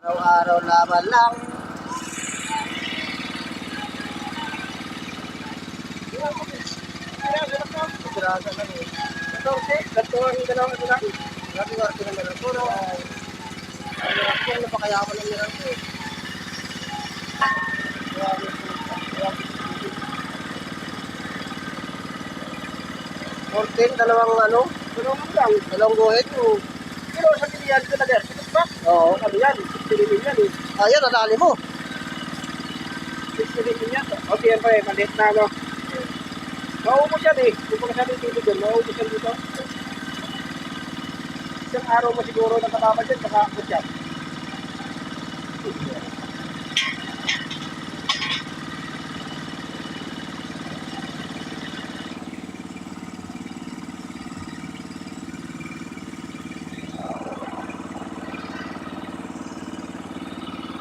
Araw-araw laban lang. Grasa lang eh. 14, ang dalawang ito lang. Grabe nga ito naman ang puro. Kung napakayaman lang nila ito. 14, dalawang ano? Dalawang guhit. Pero sa pilihan talaga, sikat ba? Oo. Ano yan? Pilihan yan eh. Ayan, nadali mo. Pilihan yan. O, tiyan pa eh, maliit na ano. Maubos yan eh. Kung pagkasabi yung tubig doon, maubos yan dito. Isang araw mo siguro nakakapal dyan, baka abot yan.